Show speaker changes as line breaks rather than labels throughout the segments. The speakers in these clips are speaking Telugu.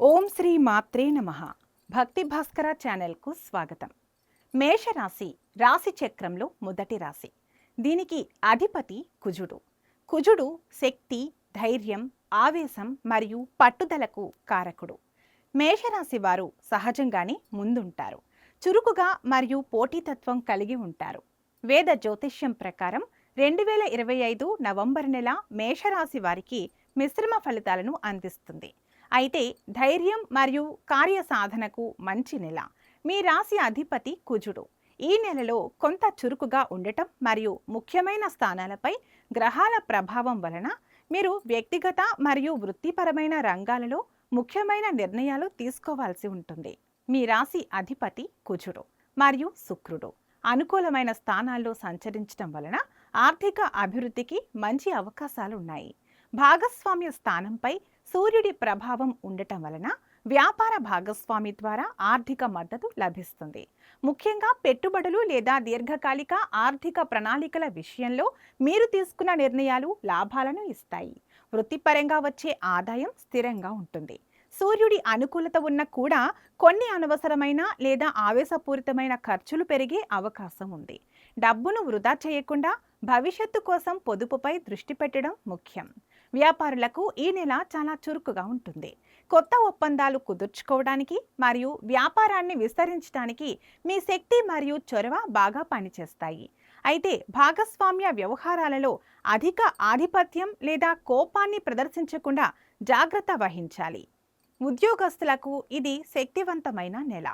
ఓం శ్రీ మాత్రే నమః. భక్తి భాస్కర ఛానల్కు స్వాగతం. మేషరాశి రాశి చక్రంలో మొదటి రాశి. దీనికి అధిపతి కుజుడు. కుజుడు శక్తి, ధైర్యం, ఆవేశం మరియు పట్టుదలకు కారకుడు. మేషరాశి వారు సహజంగానే ముందుంటారు. చురుకుగా మరియు పోటీతత్వం కలిగి ఉంటారు. వేద జ్యోతిష్యం ప్రకారం 2025 నవంబర్ నెల మేషరాశి వారికి మిశ్రమ ఫలితాలను అందిస్తుంది. అయితే ధైర్యం మరియు కార్యసాధనకు మంచి నెల. మీ రాశి అధిపతి కుజుడు ఈ నెలలో కొంత చురుకుగా ఉండటం మరియు ముఖ్యమైన స్థానాలపై గ్రహాల ప్రభావం వలన మీరు వ్యక్తిగత మరియు వృత్తిపరమైన రంగాలలో ముఖ్యమైన నిర్ణయాలు తీసుకోవాల్సి ఉంటుంది. మీ రాశి అధిపతి కుజుడు మరియు శుక్రుడు అనుకూలమైన స్థానాల్లో సంచరించడం వలన ఆర్థిక అభివృద్ధికి మంచి అవకాశాలు ఉన్నాయి. భాగస్వామ్య స్థానంపై సూర్యుడి ప్రభావం ఉండటం వలన వ్యాపార భాగస్వామి ద్వారా ఆర్థిక మద్దతు లభిస్తుంది. ముఖ్యంగా పెట్టుబడులు లేదా దీర్ఘకాలిక ఆర్థిక ప్రణాళికల విషయంలో మీరు తీసుకున్న నిర్ణయాలు లాభాలను ఇస్తాయి. వృత్తిపరంగా వచ్చే ఆదాయం స్థిరంగా ఉంటుంది. సూర్యుడి అనుకూలత ఉన్న కూడా కొన్ని అనవసరమైన లేదా ఆవేశపూరితమైన ఖర్చులు పెరిగే అవకాశం ఉంది. డబ్బును వృధా చేయకుండా భవిష్యత్తు కోసం పొదుపుపై దృష్టి పెట్టడం ముఖ్యం. వ్యాపారులకు ఈ నెల చాలా చురుకుగా ఉంటుంది. కొత్త ఒప్పందాలు కుదుర్చుకోవడానికి మరియు వ్యాపారాన్ని విస్తరించడానికి మీ శక్తి మరియు చొరవ బాగా పనిచేస్తాయి. అయితే భాగస్వామ్య వ్యవహారాలలో అధిక ఆధిపత్యం లేదా కోపాన్ని ప్రదర్శించకుండా జాగ్రత్త వహించాలి. ఉద్యోగస్తులకు ఇది శక్తివంతమైన నెల.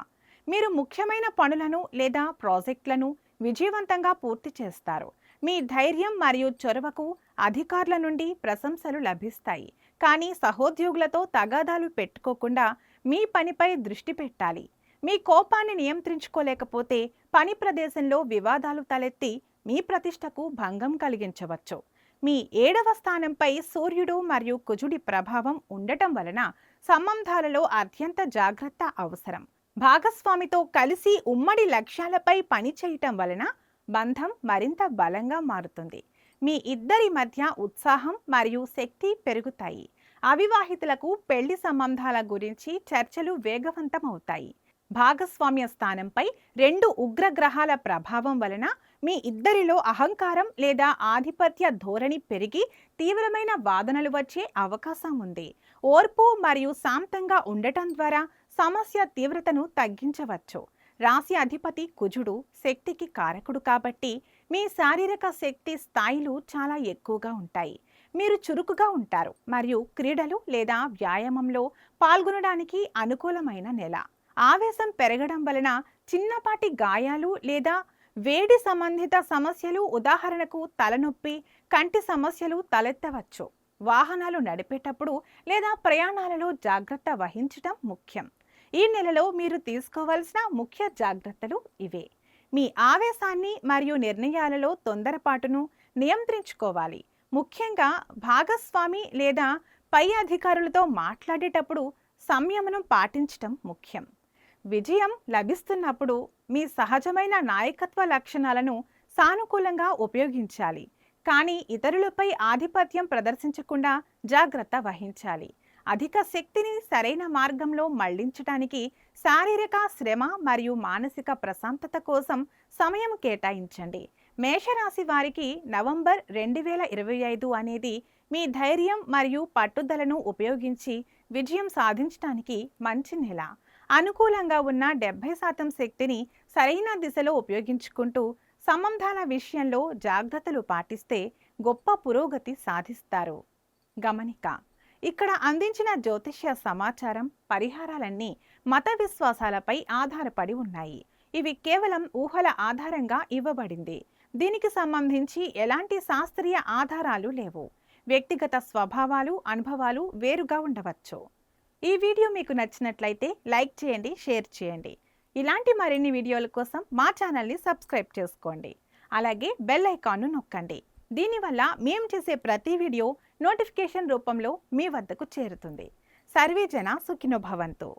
మీరు ముఖ్యమైన పనులను లేదా ప్రాజెక్టులను విజయవంతంగా పూర్తి చేస్తారు. మీ ధైర్యం మరియు చొరవకు అధికారుల నుండి ప్రశంసలు లభిస్తాయి. కానీ సహోద్యోగులతో తగాదాలు పెట్టుకోకుండా మీ పనిపై దృష్టి పెట్టాలి. మీ కోపాన్ని నియంత్రించుకోలేకపోతే పని ప్రదేశంలో వివాదాలు తలెత్తి మీ ప్రతిష్టకు భంగం కలిగించవచ్చు. మీ 7వ స్థానంపై సూర్యుడు మరియు కుజుడి ప్రభావం ఉండటం వలన సంబంధాలలో అత్యంత జాగ్రత్త అవసరం. భాగస్వామితో కలిసి ఉమ్మడి లక్ష్యాలపై పనిచేయటం వలన బంధం మరింత బలంగా మారుతుంది. మీ ఇద్దరి మధ్య ఉత్సాహం మరియు శక్తి పెరుగుతాయి. అవివాహితులకు పెళ్లి సంబంధాల గురించి చర్చలు వేగవంతమవుతాయి. భాగస్వామ్య స్థానంపై 2 ఉగ్రగ్రహాల ప్రభావం వలన మీ ఇద్దరిలో అహంకారం లేదా ఆధిపత్య ధోరణి పెరిగి తీవ్రమైన వాదనలు వచ్చే అవకాశం ఉంది. ఓర్పు మరియు శాంతంగా ఉండటం ద్వారా సమస్య తీవ్రతను తగ్గించవచ్చు. రాశి అధిపతి కుజుడు శక్తికి కారకుడు కాబట్టి మీ శారీరక శక్తి స్థాయిలు చాలా ఎక్కువగా ఉంటాయి. మీరు చురుకుగా ఉంటారు మరియు క్రీడలు లేదా వ్యాయామంలో పాల్గొనడానికి అనుకూలమైన నెల. ఆవేశం పెరగడం వలన చిన్నపాటి గాయాలు లేదా వేడి సంబంధిత సమస్యలు, ఉదాహరణకు తలనొప్పి, కంటి సమస్యలు తలెత్తవచ్చు. వాహనాలు నడిపేటప్పుడు లేదా ప్రయాణాలలో జాగ్రత్త వహించడం ముఖ్యం. ఈ నెలలో మీరు తీసుకోవాల్సిన ముఖ్య జాగ్రత్తలు ఇవే. మీ ఆవేశాన్ని మరియు నిర్ణయాలలో తొందరపాటును నియంత్రించుకోవాలి. ముఖ్యంగా భాగస్వామి లేదా పై అధికారులతో మాట్లాడేటప్పుడు సంయమనం పాటించడం ముఖ్యం. విజయం లభిస్తున్నప్పుడు మీ సహజమైన నాయకత్వ లక్షణాలను సానుకూలంగా ఉపయోగించాలి. కానీ ఇతరులపై ఆధిపత్యం ప్రదర్శించకుండా జాగ్రత్త వహించాలి. అధిక శక్తిని సరైన మార్గంలో మళ్లించడానికి శారీరక శ్రమ మరియు మానసిక ప్రశాంతత కోసం సమయం కేటాయించండి. మేషరాశి వారికి నవంబర్ 2025 అనేది మీ ధైర్యం మరియు పట్టుదలను ఉపయోగించి విజయం సాధించడానికి మంచి నెల. అనుకూలంగా ఉన్న 70% శక్తిని సరైన దిశలో ఉపయోగించుకుంటూ సంబంధాల విషయంలో జాగ్రత్తలు పాటిస్తే గొప్ప పురోగతి సాధిస్తారు. గమనిక: ఇక్కడ అందించిన జ్యోతిష్య సమాచారం, పరిహారాలన్నీ మత విశ్వాసాలపై ఆధారపడి ఉన్నాయి. ఇవి కేవలం ఊహల ఆధారంగా ఇవ్వబడింది. దీనికి సంబంధించి ఎలాంటి శాస్త్రీయ ఆధారాలు లేవు. వ్యక్తిగత స్వభావాలు, అనుభవాలు వేరుగా ఉండవచ్చు. ఈ వీడియో మీకు నచ్చినట్లయితే లైక్ చేయండి, షేర్ చేయండి. ఇలాంటి మరిన్ని వీడియోల కోసం మా ఛానల్ని సబ్స్క్రైబ్ చేసుకోండి. అలాగే బెల్ ఐకాన్ను నొక్కండి. దీనివల్ల మేము చేసే ప్రతి వీడియో నోటిఫికేషన్ రూపంలో మీ వద్దకు చేరుతుంది. సర్వే జన సుఖినో భవంతు.